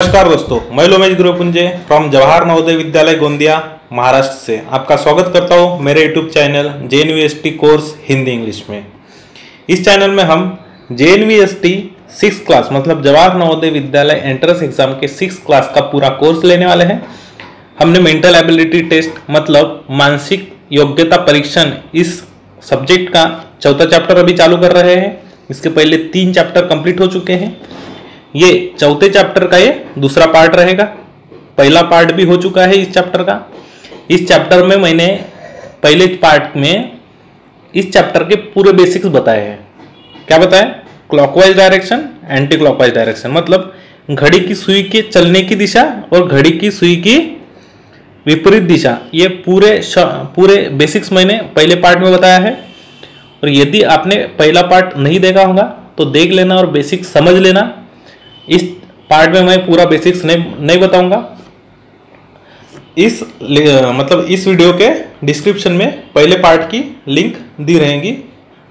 नमस्कार दोस्तों, मैं लोमेश गुरुपुंजे फ्रॉम जवाहर नवोदय विद्यालय गोंदिया महाराष्ट्र से आपका स्वागत करता हूं मेरे YouTube channel JNVST course Hindi English में। इस चैनल में हम JNVST 6th क्लास मतलब जवाहर नवोदय विद्यालय एंट्रेंस एग्जाम के 6th क्लास का पूरा कोर्स लेने वाले हैं। हमने मेंटल एबिलिटी टेस्ट मतलब मानसिक योग्यता परीक्षण इस सब्जेक्ट का चौथा चैप्टर अभी चालू कर रहे हैं। इसके पहले 3 चैप्टर कंप्लीट हो चुके हैं। ये चौथे चैप्टर का ये दूसरा पार्ट रहेगा। पहला पार्ट भी हो चुका है इस चैप्टर का। इस चैप्टर में मैंने पहले पार्ट में इस चैप्टर के पूरे बेसिक्स बताए हैं। क्या बताया? Clockwise direction, anti clockwise direction मतलब घड़ी की सुई के चलने की दिशा और घड़ी की सुई की विपरीत दिशा। ये पूरे बेसिक्स मैंने पहले पार्ट में बताया है। और यदि आपने पहला पार्ट नहीं देखा होगा तो देख लेना और बेसिक्स समझ लेना। इस पार्ट में मैं पूरा बेसिक्स नहीं बताऊंगा। इस वीडियो के डिस्क्रिप्शन में पहले पार्ट की लिंक दी रहेगी,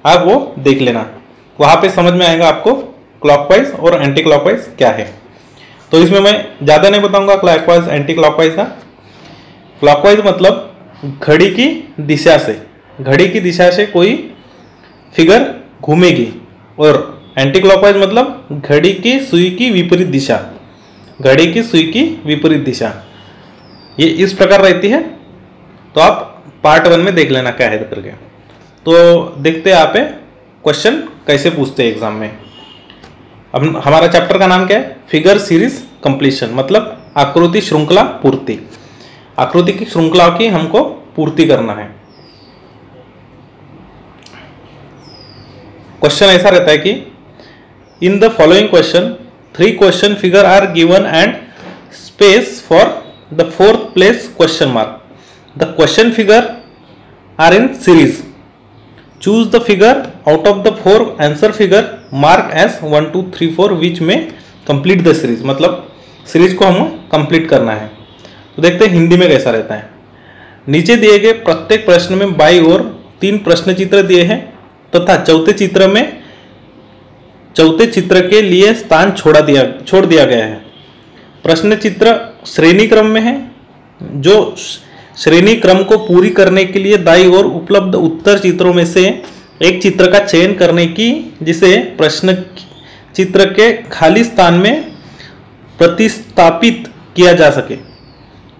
आप वो देख लेना। वहाँ पे समझ में आएगा आपको क्लॉकवाइज और एंटी क्लॉकवाइज क्या है। तो इसमें मैं ज़्यादा नहीं बताऊंगा क्लॉकवाइज एंटी क्लॉकवाइज का। क्लॉकवाइज मतलब घड़ी की दिशा से कोई फिगर घूमेगी और एंटी क्लॉकवाइज मतलब घड़ी की सुई की विपरीत दिशा। ये इस प्रकार रहती है। तो आप पार्ट 1 में देख लेना क्या है करके। तो देखते हैं आप क्वेश्चन कैसे पूछते हैं एग्जाम में। अब हमारा चैप्टर का नाम क्या है? फिगर सीरीज कंप्लीशन मतलब आकृति श्रृंखला पूर्ति। आकृति की श्रृंखला की हमको पूर्ति करना है। क्वेश्चन ऐसा रहता है कि in the following question 3 question figure are given and space for the 4th place question mark. The question figure are in series. Choose the figure out of the 4 answer figure marked as 1 2 3 4 which may complete the series. मतलब series को हम complete करना है। तो देखते हैं हिंदी में कैसा रहता है। नीचे दिए गए प्रत्येक प्रश्न में बाईं ओर 3 प्रश्न चित्र दिए हैं तथा चौथे चित्र के लिए स्थान छोड़ दिया गया है। प्रश्न चित्र श्रेणी क्रम में है। जो श्रेणी क्रम को पूरी करने के लिए दाईं ओर उपलब्ध उत्तर चित्रों में से एक चित्र का चयन करने की, जिसे प्रश्न चित्र के खाली स्थान में प्रतिस्थापित किया जा सके।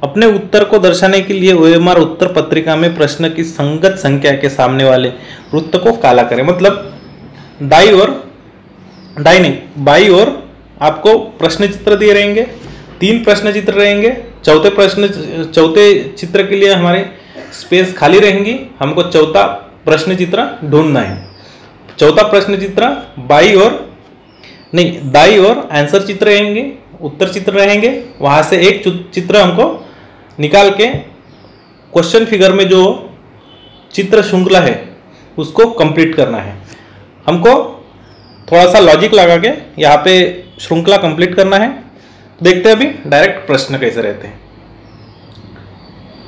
अपने उत्तर को दर्शाने के लिए OMR उत्तर पत्रिका में प्रश्न की संगत संख्या के सामने वाले वृत्त को काला करें। मतलब बाई ओर आपको प्रश्न चित्र दिए रहेंगे। 3 प्रश्न चित्र रहेंगे। चौथे चित्र के लिए हमारे स्पेस खाली रहेंगी। हमको चौथा प्रश्न चित्र ढूंढना है। चौथा प्रश्न चित्र दाई ओर आंसर चित्र रहेंगे, उत्तर चित्र रहेंगे। वहां से एक चित्र हमको निकाल के क्वेश्चन फिगर में जो चित्र श्रृंखला है उसको कंप्लीट करना है। हमको थोड़ा सा लॉजिक लगा के यहाँ पे श्रृंखला कंप्लीट करना है। देखते हैं अभी डायरेक्ट प्रश्न कैसे रहते हैं।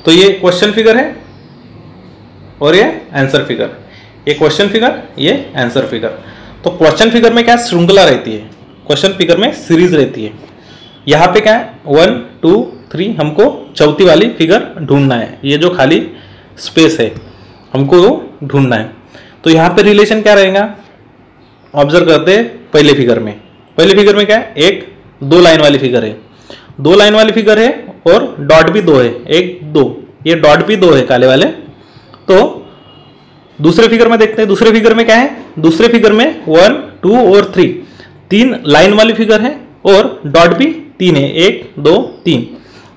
तो ये क्वेश्चन फिगर है और ये आंसर फिगर। ये क्वेश्चन फिगर, ये आंसर फिगर। तो क्वेश्चन फिगर में क्या श्रृंखला रहती है, क्वेश्चन फिगर में सीरीज रहती है। यहाँ पे क्या है 1 2 3 हमको चौथी वाली फिगर ढूंढना है। ये जो खाली स्पेस है हमको ढूंढना है। तो यहाँ पे रिलेशन क्या रहेगा ऑब्जर्व करते हैं। पहले फिगर में क्या है? 1 2 लाइन वाली फिगर है। 2 लाइन वाली फिगर है और डॉट भी 2 है। 1 2 ये डॉट भी 2 है काले वाले। तो दूसरे फिगर में देखते हैं। दूसरे फिगर में क्या है? दूसरे फिगर में 1 2 और 3 लाइन वाली फिगर है और डॉट भी 3 है। 1 2 3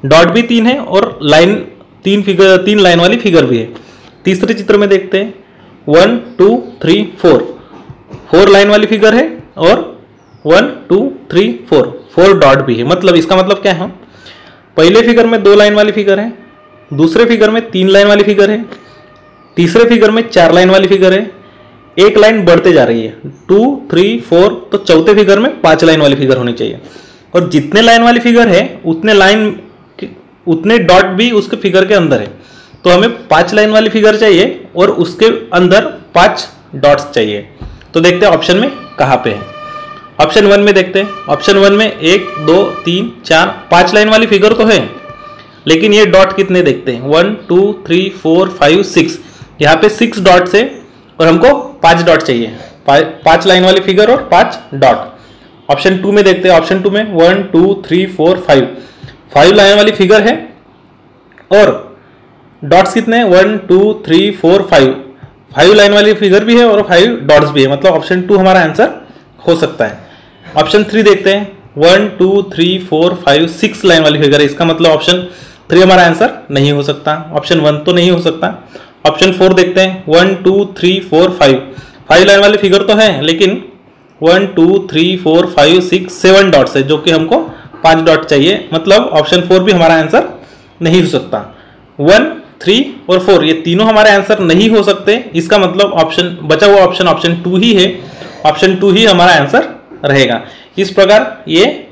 डॉट भी 3 है और लाइन 3 लाइन वाली फिगर भी है। तीसरे चित्र में देखते हैं 1 2 3 4 लाइन वाली फिगर है और 1 2 3 4 डॉट भी है। मतलब इसका मतलब क्या है? पहले फिगर में 2 लाइन वाली फिगर है, दूसरे फिगर में 3 लाइन वाली फिगर है, तीसरे फिगर में 4 लाइन वाली फिगर है। एक लाइन बढ़ते जा रही है 2 3 4। तो चौथे फिगर में 5 लाइन वाली फिगर होनी चाहिए। और जितने लाइन वाली फिगर है उतने डॉट भी उसके फिगर के अंदर है। तो हमें 5 लाइन वाली फिगर चाहिए और उसके अंदर 5 डॉट्स चाहिए। तो देखते हैं ऑप्शन में कहाँ पे है। ऑप्शन 1 में देखते हैं। ऑप्शन 1 में 1 2 3 4 5 लाइन वाली फिगर तो है, लेकिन ये डॉट कितने देखते हैं 1 2 3 4 5 6, यहाँ पे 6 डॉट्स है और हमको 5 डॉट चाहिए, 5 लाइन वाली फिगर और 5 डॉट। ऑप्शन 2 में देखते हैं। ऑप्शन 2 में 1 2 3 4 5 लाइन वाली फिगर है और डॉट्स कितने हैं 1 2 3 4 5 लाइन वाली फिगर भी है और 5 डॉट्स भी है, मतलब ऑप्शन 2 हमारा आंसर हो सकता है। ऑप्शन 3 देखते हैं 1 2 3 4 5 6 लाइन वाली फिगर है, इसका मतलब ऑप्शन 3 हमारा आंसर नहीं हो सकता, ऑप्शन 1 तो नहीं हो सकता। ऑप्शन 4 देखते हैं 1 2 3 4 5 लाइन वाली फिगर तो है, लेकिन 1 2 3 4 5 6 7 डॉट्स है, जो कि हमको 5 डॉट चाहिए, मतलब ऑप्शन 4 भी हमारा आंसर नहीं हो सकता। 1 3 और 4 ये तीनों हमारे आंसर नहीं हो सकते, इसका मतलब ऑप्शन बचा हुआ ऑप्शन 2 ही है, ऑप्शन 2 ही हमारा आंसर रहेगा। इस प्रकार ये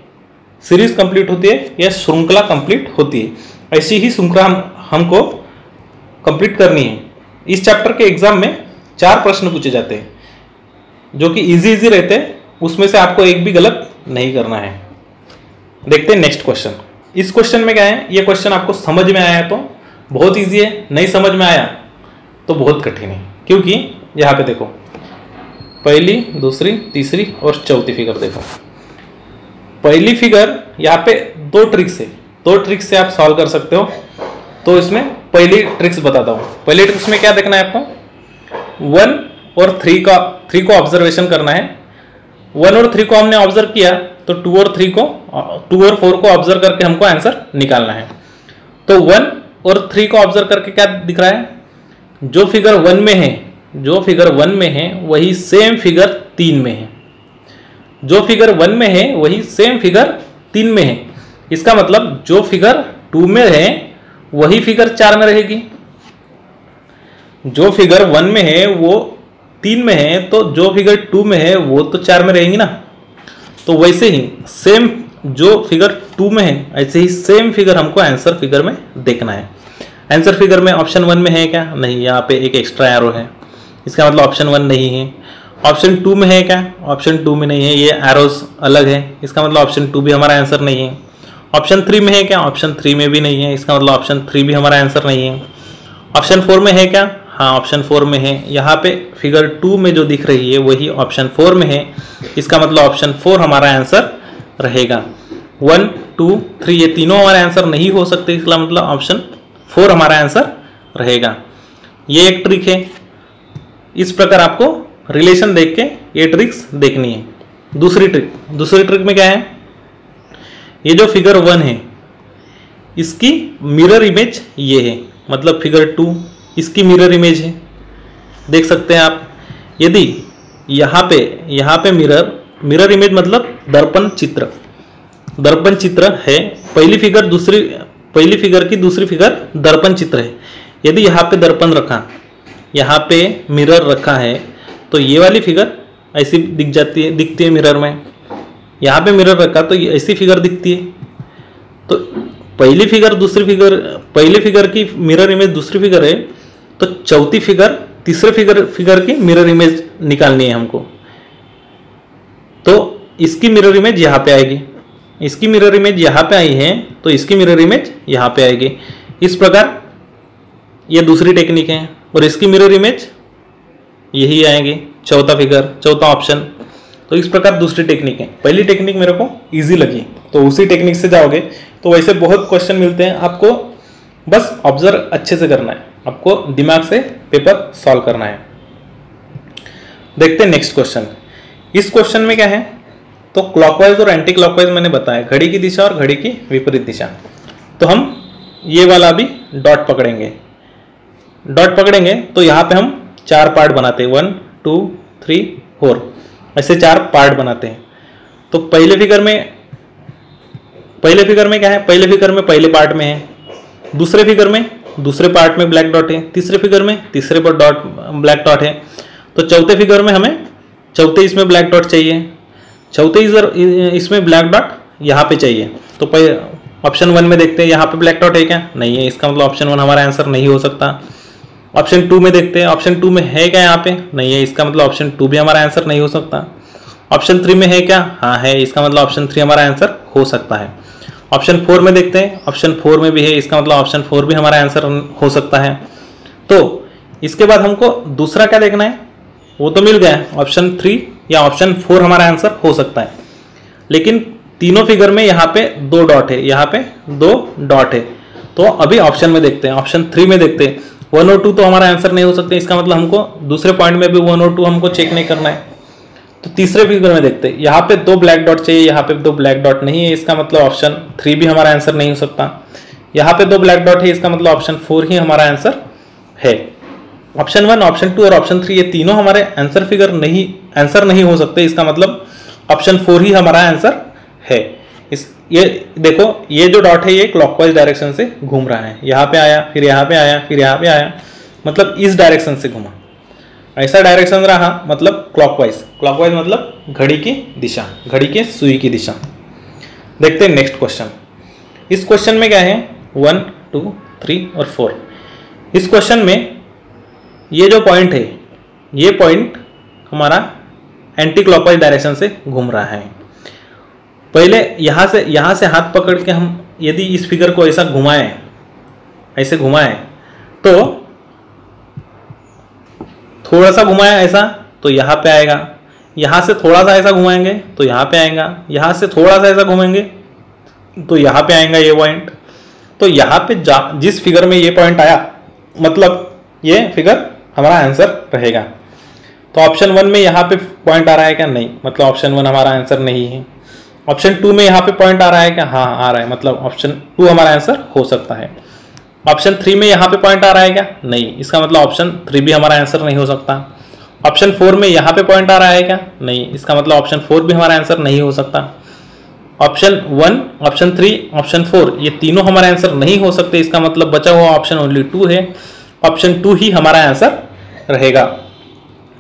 सीरीज कंप्लीट होती है या श्रृंखला कंप्लीट होती है। ऐसी ही श्रृंखला हमको कंप्लीट करनी है। इस चैप्टर के एग्जाम में 4 प्रश्न पूछे जाते हैं जो कि इजी रहते हैं, उसमें से आपको एक भी गलत नहीं करना है। देखते हैं नेक्स्ट क्वेश्चन। इस क्वेश्चन में क्या है, ये क्वेश्चन आपको समझ में आया तो बहुत इजी है, नहीं समझ में आया तो बहुत कठिन है, क्योंकि यहाँ पे देखो पहली दूसरी तीसरी और चौथी फिगर देखो। पहली फिगर यहाँ पे 2 ट्रिक्स है, 2 ट्रिक्स से आप सॉल्व कर सकते हो। तो इसमें पहली ट्रिक्स बताता हूँ। पहली ट्रिक्स में क्या देखना है आपको 1 और 3 को ऑब्जर्वेशन करना है। 1 और 3 को हमने ऑब्जर्व किया तो 2 और 4 को ऑब्जर्व करके हमको आंसर निकालना है। तो 1 और 3 को ऑब्जर्व करके क्या दिख रहा है, जो फिगर 1 में है, जो फिगर 1 में है वही सेम फिगर 3 में है, जो फिगर 1 में है वही सेम फिगर 3 में है। इसका मतलब जो फिगर 2 में है वही फिगर 4 में रहेगी, जो फिगर 1 में है वो 3 में है, तो जो फिगर 2 में है वो तो 4 में रहेंगी ना। तो वैसे ही सेम जो फिगर 2 में है ऐसे ही सेम फिगर हमको आंसर फिगर में देखना है। आंसर फिगर में ऑप्शन 1 में है क्या, नहीं, यहाँ पे एक एक्स्ट्रा एरो है, इसका मतलब ऑप्शन 1 नहीं है। ऑप्शन 2 में है क्या, ऑप्शन 2 में नहीं है, ये एरोस अलग है, इसका मतलब ऑप्शन 2 भी हमारा आंसर नहीं है। ऑप्शन 3 में है क्या, ऑप्शन 3 में भी नहीं है, इसका मतलब ऑप्शन 3 भी हमारा आंसर नहीं है। ऑप्शन 4 में है क्या, हाँ ऑप्शन 4 में है, यहाँ पे फिगर 2 में जो दिख रही है वही ऑप्शन 4 में है, इसका मतलब ऑप्शन 4 हमारा आंसर रहेगा। 1 2 3 ये तीनों हमारे आंसर नहीं हो सकते, इसका मतलब ऑप्शन 4 हमारा आंसर रहेगा। ये एक ट्रिक है, इस प्रकार आपको रिलेशन देख के ये ट्रिक्स देखनी है। दूसरी ट्रिक में क्या है, ये जो फिगर 1 है इसकी मिरर इमेज ये है, मतलब फिगर 2 इसकी मिरर इमेज है, देख सकते हैं आप। यदि यहाँ पे मिरर इमेज मतलब दर्पण चित्र है, पहली फिगर की दूसरी फिगर दर्पण चित्र है। यदि यहाँ पे दर्पण रखा, यहाँ पे मिरर रखा है, तो ये वाली फिगर ऐसी दिखती है मिरर में। यहाँ पे मिरर रखा तो ऐसी फिगर दिखती है। तो पहली फिगर की मिरर इमेज दूसरी फिगर है, तो चौथी फिगर तीसरे फिगर की मिरर इमेज निकालनी है हमको। तो इसकी मिरर इमेज यहाँ पे आएगी, इसकी मिरर इमेज यहाँ पे आई है तो इसकी मिरर इमेज यहाँ पे आएगी। इस प्रकार ये दूसरी टेक्निक है, और इसकी मिरर इमेज यही आएगी, चौथा ऑप्शन। तो इस प्रकार दूसरी टेक्निक है। पहली टेक्निक मेरे को इजी लगी तो उसी टेक्निक से जाओगे तो वैसे बहुत क्वेश्चन मिलते हैं, आपको बस ऑब्जर्व अच्छे से करना है, आपको दिमाग से पेपर सॉल्व करना है। देखते हैं नेक्स्ट क्वेश्चन। इस क्वेश्चन में क्या है, तो क्लॉकवाइज और एंटी क्लॉकवाइज मैंने बताया, घड़ी की दिशा और घड़ी की विपरीत दिशा। तो हम ये वाला भी डॉट पकड़ेंगे तो यहाँ पे हम 4 पार्ट बनाते हैं, 1 2 3 4 ऐसे 4 पार्ट बनाते हैं। तो पहले फिगर में क्या है, पहले फिगर में पहले पार्ट में है, दूसरे फिगर में दूसरे पार्ट में ब्लैक डॉट है, तीसरे फिगर में तीसरे पर ब्लैक डॉट है। तो चौथे फिगर में हमें चौथे इसमें ब्लैक डॉट चाहिए, चौथे इसमें ब्लैक डॉट यहाँ पे चाहिए। तो ऑप्शन 1 में देखते हैं, यहाँ पे ब्लैक डॉट है क्या, नहीं है, इसका मतलब ऑप्शन 1 हमारा आंसर नहीं हो सकता। ऑप्शन 2 में देखते हैं, ऑप्शन 2 में है क्या, यहाँ पे नहीं है, इसका मतलब ऑप्शन 2 भी हमारा आंसर नहीं हो सकता। ऑप्शन 3 में है क्या? हाँ है, इसका मतलब ऑप्शन 3 हमारा आंसर हो सकता है। ऑप्शन 4 में देखते हैं, ऑप्शन 4 में भी है, इसका मतलब ऑप्शन 4 भी हमारा आंसर हो सकता है। तो इसके बाद हमको दूसरा क्या देखना है, वो तो मिल गया, ऑप्शन 3 या ऑप्शन 4 हमारा आंसर हो सकता है। लेकिन तीनों फिगर में यहाँ पे 2 डॉट है, यहाँ पे 2 डॉट है। तो अभी ऑप्शन में देखते हैं, ऑप्शन 3 में देखते हैं। 1 और 2 तो हमारा आंसर नहीं हो सकते, इसका मतलब हमको दूसरे पॉइंट में भी 1 और 2 हमको चेक नहीं करना है। तो तीसरे फिगर में देखते हैं, यहाँ पे 2 ब्लैक डॉट चाहिए, यहाँ पे 2 ब्लैक डॉट नहीं है, इसका मतलब ऑप्शन 3 भी हमारा आंसर नहीं हो सकता। यहाँ पे 2 ब्लैक डॉट है, इसका मतलब ऑप्शन 4 ही हमारा आंसर है। ऑप्शन 1, ऑप्शन 2 और ऑप्शन 3 ये तीनों हमारे आंसर नहीं हो सकते, इसका मतलब ऑप्शन 4 ही हमारा आंसर है। ये देखो, ये जो डॉट है ये क्लॉकवाइज डायरेक्शन से घूम रहा है, यहाँ पे आया, फिर यहाँ पे आया, फिर यहाँ पे आया, मतलब इस डायरेक्शन से घूमा। ऐसा डायरेक्शन रहा मतलब क्लॉकवाइज मतलब घड़ी की दिशा, घड़ी के सुई की दिशा। देखते हैं नेक्स्ट क्वेश्चन। इस क्वेश्चन में क्या है, 1, 2, 3 और 4। इस क्वेश्चन में ये जो पॉइंट है, ये पॉइंट हमारा एंटी क्लॉकवाइज डायरेक्शन से घूम रहा है। पहले यहाँ से हाथ पकड़ के हम यदि इस फिगर को ऐसा घुमाएं, ऐसे घुमाएं, तो थोड़ा सा घुमाया ऐसा तो यहाँ पे आएगा, यहाँ से थोड़ा सा ऐसा घुमाएंगे तो यहाँ पे आएगा, यहाँ से थोड़ा सा ऐसा घुमाएंगे तो यहाँ पे आएगा ये पॉइंट। तो यहाँ पे जिस फिगर में ये पॉइंट आया, मतलब ये फिगर हमारा आंसर रहेगा। तो ऑप्शन 1 में यहाँ पे पॉइंट आ रहा है क्या? नहीं, मतलब ऑप्शन 1 हमारा आंसर नहीं है। ऑप्शन 2 में यहाँ पे पॉइंट आ रहा है क्या? हाँ आ रहा है, मतलब ऑप्शन 2 हमारा आंसर हो सकता है। ऑप्शन 3 में यहाँ पे पॉइंट आ रहा है क्या? नहीं, इसका मतलब ऑप्शन 3 भी हमारा आंसर नहीं हो सकता। ऑप्शन 4 में यहाँ पे पॉइंट आ रहा है क्या? नहीं, इसका मतलब ऑप्शन 4 भी हमारा आंसर नहीं हो सकता। ऑप्शन 1, ऑप्शन 3, ऑप्शन 4 ये तीनों हमारे आंसर नहीं हो सकते, इसका मतलब बचा हुआ ऑप्शन ओनली 2 है। ऑप्शन 2 ही हमारा आंसर रहेगा,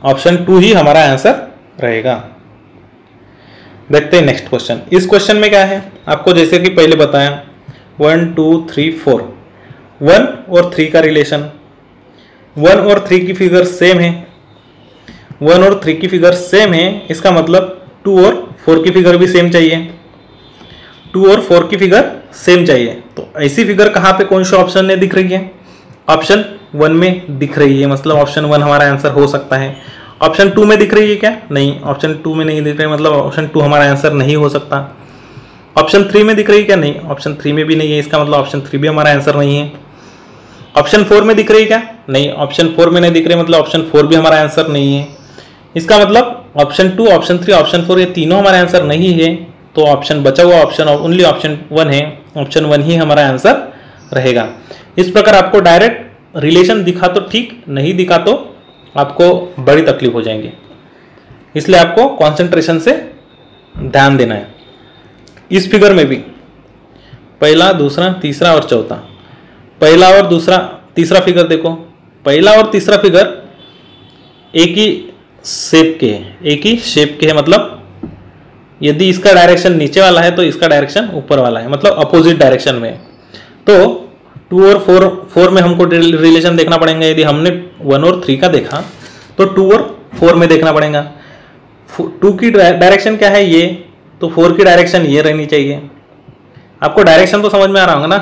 ऑप्शन 2 ही हमारा आंसर रहेगा। देखते हैं नेक्स्ट क्वेश्चन। इस क्वेश्चन में क्या है, आपको जैसे कि पहले बताया 1, 2, 3, 4, 1 और 3 का रिलेशन, 1 और 3 की फिगर सेम है, 1 और 3 की फिगर सेम है, इसका मतलब 2 और 4 की फिगर भी सेम चाहिए, 2 और 4 की फिगर सेम चाहिए। तो ऐसी फिगर कहाँ पे कौन से ऑप्शन में दिख रही है? ऑप्शन 1 में दिख रही है, मतलब ऑप्शन 1 हमारा आंसर हो सकता है। ऑप्शन 2 में दिख रही है क्या? नहीं, ऑप्शन 2 में नहीं दिख रही, मतलब ऑप्शन 2 हमारा आंसर नहीं हो सकता। ऑप्शन 3 में दिख रही है क्या? नहीं, ऑप्शन 3 में भी नहीं है, इसका मतलब ऑप्शन 3 भी हमारा आंसर नहीं है। ऑप्शन 4 में दिख रही है क्या? नहीं, ऑप्शन 4 में नहीं दिख रही, मतलब ऑप्शन 4 भी हमारा आंसर नहीं है। इसका मतलब ऑप्शन 2, ऑप्शन 3, ऑप्शन 4 ये तीनों हमारे आंसर नहीं है। तो ऑप्शन बचा हुआ ऑप्शन ओनली ऑप्शन 1 है, ऑप्शन 1 ही हमारा आंसर रहेगा। इस प्रकार आपको डायरेक्ट रिलेशन दिखा तो ठीक, नहीं दिखा तो आपको बड़ी तकलीफ हो जाएंगी, इसलिए आपको कंसंट्रेशन से ध्यान देना है। इस फिगर में भी पहला, दूसरा, तीसरा और चौथा, पहला और दूसरा, तीसरा फिगर देखो, पहला और तीसरा फिगर एक ही शेप के है, एक ही शेप के है, मतलब यदि इसका डायरेक्शन नीचे वाला है तो इसका डायरेक्शन ऊपर वाला है, मतलब अपोजिट डायरेक्शन में। तो 2 और 4 में हमको रिलेशन देखना पड़ेगा। यदि हमने 1 और 3 का देखा तो 2 और 4 में देखना पड़ेगा। 2 की डायरेक्शन क्या है ये, तो 4 की डायरेक्शन ये रहनी चाहिए। आपको डायरेक्शन तो समझ में आ रहा होगा ना,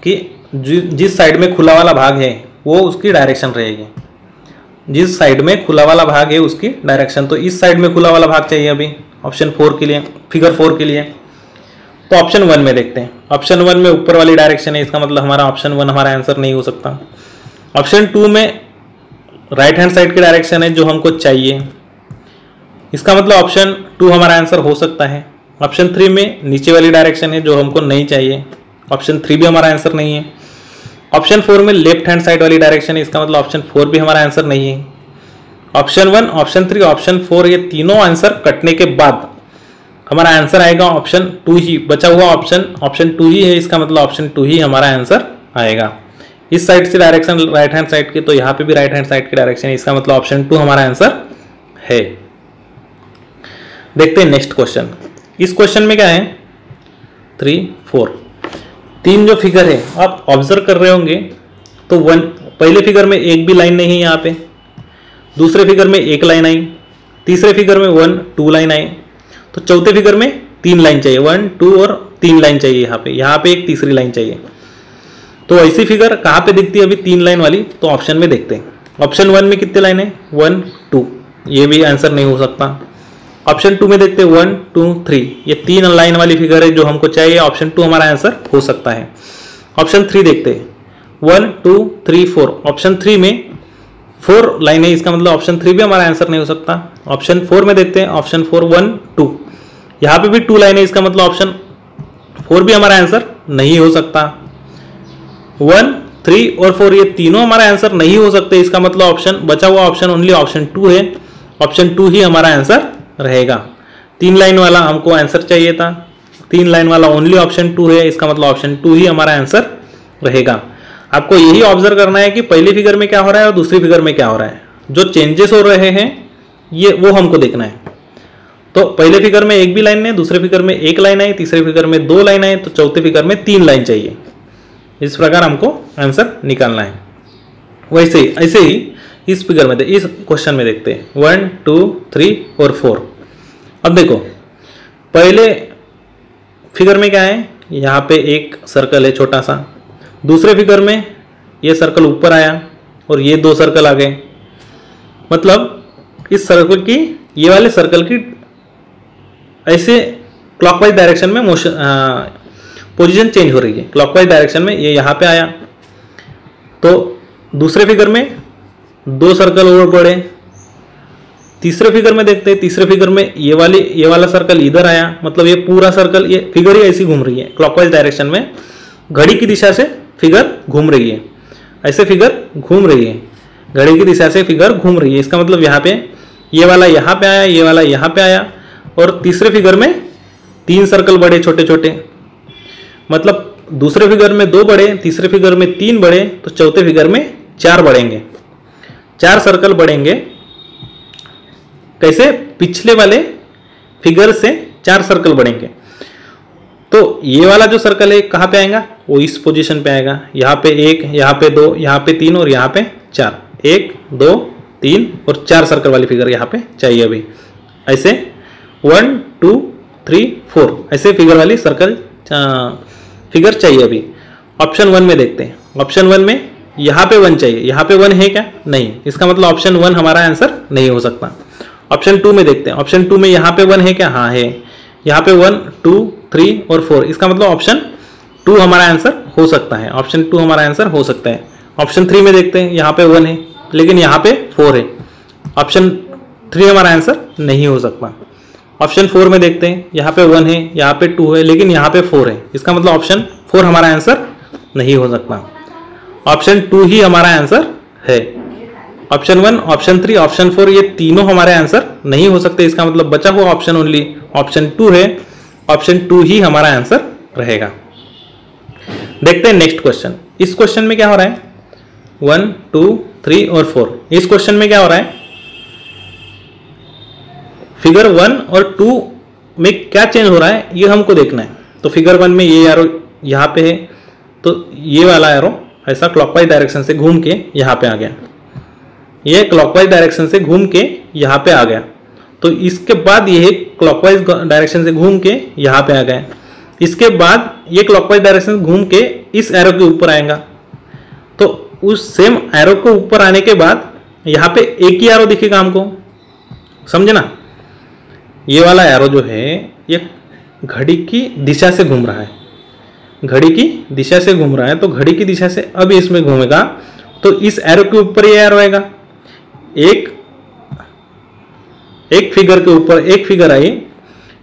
कि जिस साइड में खुला वाला भाग है वो उसकी डायरेक्शन रहेगी, जिस साइड में खुला वाला भाग है उसकी डायरेक्शन। तो इस साइड में खुला वाला भाग चाहिए अभी ऑप्शन 4 के लिए, फिगर 4 के लिए। तो ऑप्शन 1 में देखते हैं, ऑप्शन 1 में ऊपर वाली डायरेक्शन है, इसका मतलब हमारा ऑप्शन 1 हमारा आंसर नहीं हो सकता। ऑप्शन 2 में राइट हैंड साइड की डायरेक्शन है जो हमको चाहिए, इसका मतलब ऑप्शन 2 हमारा आंसर हो सकता है। ऑप्शन 3 में नीचे वाली डायरेक्शन है जो हमको नहीं चाहिए, ऑप्शन 3 भी हमारा आंसर नहीं है। ऑप्शन 4 में लेफ्ट हैंड साइड वाली डायरेक्शन है, इसका मतलब ऑप्शन 4 भी हमारा आंसर नहीं है। ऑप्शन 1, ऑप्शन 3, ऑप्शन 4 ये तीनों आंसर कटने के बाद हमारा आंसर आएगा ऑप्शन 2 ही, बचा हुआ ऑप्शन 2 ही है, इसका मतलब ऑप्शन 2 ही हमारा आंसर आएगा। इस साइड से डायरेक्शन राइट हैंड साइड की, तो यहाँ पे भी राइट हैंड साइड की डायरेक्शन है, इसका मतलब ऑप्शन 2 हमारा आंसर है। देखते हैं नेक्स्ट क्वेश्चन। इस क्वेश्चन में क्या है, 3, 4, 3 जो फिगर है आप ऑब्जर्व कर रहे होंगे, तो पहले फिगर में एक भी लाइन नहीं है यहाँ पे, दूसरे फिगर में एक लाइन आई, तीसरे फिगर में 1 2 लाइन आई, तो चौथे फिगर में 3 लाइन चाहिए, 1 2 और 3 लाइन चाहिए। यहाँ पे एक तीसरी लाइन चाहिए। तो ऐसी फिगर कहाँ पे दिखती है अभी 3 लाइन वाली? तो ऑप्शन में देखते हैं। ऑप्शन 1 में कितने लाइन है? 1 2, ये भी आंसर नहीं हो सकता। ऑप्शन 2 में देखते हैं 1 2 3, ये 3 लाइन वाली फिगर है जो हमको चाहिए। ऑप्शन 2 हमारा आंसर हो सकता है। ऑप्शन 3 देखते हैं 1 2 3 4, ऑप्शन 3 में 4 लाइन है, इसका मतलब ऑप्शन 3 भी हमारा आंसर नहीं हो सकता। ऑप्शन 4 में देखते हैं, ऑप्शन 4 1 2, यहाँ पे भी 2 लाइन है, इसका मतलब ऑप्शन 4 भी हमारा आंसर नहीं हो सकता। 1 3 और 4 ये तीनों हमारा आंसर नहीं हो सकते, इसका मतलब ऑप्शन बचा हुआ ऑप्शन ओनली ऑप्शन 2 है। ऑप्शन 2 ही हमारा आंसर रहेगा। 3 लाइन वाला हमको आंसर चाहिए था, 3 लाइन वाला ओनली ऑप्शन 2 है, इसका मतलब ऑप्शन 2 ही हमारा आंसर रहेगा। आपको यही ऑब्जर्व करना है कि पहली फिगर में क्या हो रहा है और दूसरी फिगर में क्या हो रहा है। जो चेंजेस हो रहे हैं ये वो हमको देखना है। तो पहले फिगर में एक भी लाइन है, दूसरे फिगर में 1 लाइन है, तीसरे फिगर में 2 लाइन है, तो चौथे फिगर में 3 लाइन चाहिए। इस प्रकार हमको आंसर निकालना है। वैसे ही ऐसे ही इस फिगर में इस क्वेश्चन में देखते हैं 1 2 3 और 4। अब देखो पहले फिगर में क्या है, यहाँ पे एक सर्कल है छोटा सा, दूसरे फिगर में ये सर्कल ऊपर आया और ये 2 सर्कल आ गए। मतलब इस सर्कल की, ये वाले सर्कल की ऐसे क्लॉकवाइज डायरेक्शन में मोशन पोजीशन चेंज हो रही है। क्लॉकवाइज डायरेक्शन में ये यहाँ पे आया, तो दूसरे फिगर में 2 सर्कल और बढ़े। तीसरे फिगर में देखते हैं, तीसरे फिगर में ये वाला सर्कल इधर आया, मतलब ये पूरा सर्कल, ये फिगर ही ऐसी घूम रही है क्लॉकवाइज डायरेक्शन में, घड़ी की दिशा से फिगर घूम रही है, ऐसे फिगर घूम रही है, घड़ी की दिशा से फिगर घूम रही है। इसका मतलब यहाँ पे ये वाला यहाँ पे आया, ये वाला यहाँ पे आया, और तीसरे फिगर में 3 सर्कल बढ़े छोटे छोटे, मतलब दूसरे फिगर में 2 बढ़े, तीसरे फिगर में 3 बढ़े, तो चौथे फिगर में 4 बढ़ेंगे, 4 सर्कल बढ़ेंगे। कैसे? पिछले वाले फिगर से 4 सर्कल बढ़ेंगे। तो ये वाला जो सर्कल है कहाँ पे आएगा? वो इस पोजीशन पे आएगा। यहाँ पे 1, यहाँ पे 2, यहाँ पे 3 और यहाँ पे 4। 1 2 3 और 4 सर्कल वाली फिगर यहाँ पे चाहिए अभी। ऐसे 1 2 3 4 ऐसे फिगर वाली सर्कल फिगर चाहिए अभी। ऑप्शन 1 में देखते हैं। ऑप्शन 1 में यहाँ पे 1 चाहिए, यहाँ पे 1 है क्या? नहीं, इसका मतलब ऑप्शन 1 हमारा आंसर नहीं हो सकता। ऑप्शन 2 में देखते हैं। ऑप्शन 2 में यहाँ पे 1 है क्या? हाँ है। यहाँ पे 1 2 3 और 4, इसका मतलब ऑप्शन 2 हमारा आंसर हो सकता है। ऑप्शन 2 हमारा आंसर हो सकता है। ऑप्शन 3 में देखते हैं, यहाँ पे 1 है लेकिन यहाँ पे 4 है, ऑप्शन 3 हमारा आंसर नहीं हो सकता। ऑप्शन 4 में देखते हैं, यहाँ पे 1 है, यहाँ पे 2 है, लेकिन यहाँ पे 4 है, इसका मतलब ऑप्शन 4 हमारा आंसर नहीं हो सकता। ऑप्शन 2 ही हमारा आंसर है। ऑप्शन 1, ऑप्शन 3, ऑप्शन 4 ये तीनों हमारे आंसर नहीं हो सकते, इसका मतलब बचा हुआ ऑप्शन ओनली ऑप्शन 2 है। ऑप्शन 2 ही हमारा आंसर रहेगा। देखते हैं नेक्स्ट क्वेश्चन। इस क्वेश्चन में क्या हो रहा है? 1 2 3 और 4। इस क्वेश्चन में क्या हो रहा है? फिगर 1 और 2 में क्या चेंज हो रहा है ये हमको देखना है। तो फिगर 1 में ये एरो यहाँ पे है, तो ये वाला एरो ऐसा क्लॉकवाइज डायरेक्शन से घूम के यहाँ पे आ गया, ये क्लॉकवाइज डायरेक्शन से घूम के यहाँ पे आ गया। तो इसके बाद ये क्लॉकवाइज डायरेक्शन से घूम के यहाँ पे आ गया। इसके बाद ये क्लॉकवाइज डायरेक्शन से घूम के इस एरो के ऊपर आएगा। तो उस सेम एरो को ऊपर आने के बाद यहाँ पे एक ही एरो दिखेगा हमको, समझे ना? ये वाला एरो जो है ये घड़ी की दिशा से घूम रहा है, घड़ी की दिशा से घूम रहा है, तो घड़ी की दिशा से अब इसमें घूमेगा, तो इस एरो के ऊपर ये एरो आएगा। एक फिगर के ऊपर एक फिगर आई,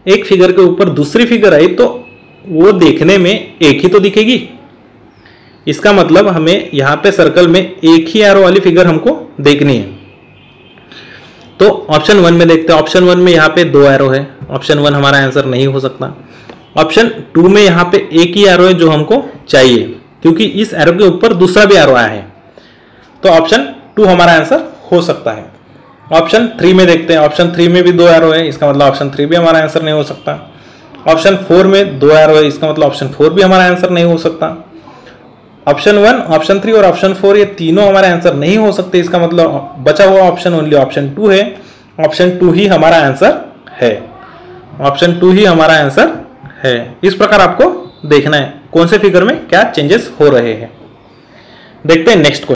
एक फिगर के ऊपर दूसरी फिगर आई, तो वो देखने में एक ही तो दिखेगी। इसका मतलब हमें यहाँ पे सर्कल में एक ही एरो वाली फिगर हमको देखनी है। तो ऑप्शन 1 में देखते हैं। ऑप्शन 1 में यहाँ पे 2 एरो है, ऑप्शन 1 हमारा आंसर नहीं हो सकता। ऑप्शन 2 में यहाँ पे एक ही एरो है जो हमको चाहिए, क्योंकि इस एरो के ऊपर दूसरा भी एरो आया है, तो ऑप्शन 2 हमारा आंसर हो सकता है। ऑप्शन 3 में देखते हैं। ऑप्शन 3 में भी 2 एरो है, इसका मतलब ऑप्शन 3 भी हमारा आंसर नहीं हो सकता। ऑप्शन 4 में 2 एरो है, इसका मतलब ऑप्शन 4 भी हमारा आंसर नहीं हो सकता। ऑप्शन 1, ऑप्शन 3 और ऑप्शन 4 ये तीनों हमारे आंसर नहीं हो सकते, इसका मतलब बचा हुआ ऑप्शन ओनली ऑप्शन 2 है। ऑप्शन 2 ही हमारा आंसर है। ऑप्शन 2 ही हमारा आंसर है। इस प्रकार आपको देखना है कौन से फिगर में क्या चेंजेस हो रहे हैं। देखते हैं नेक्स्ट क्वेश्चन।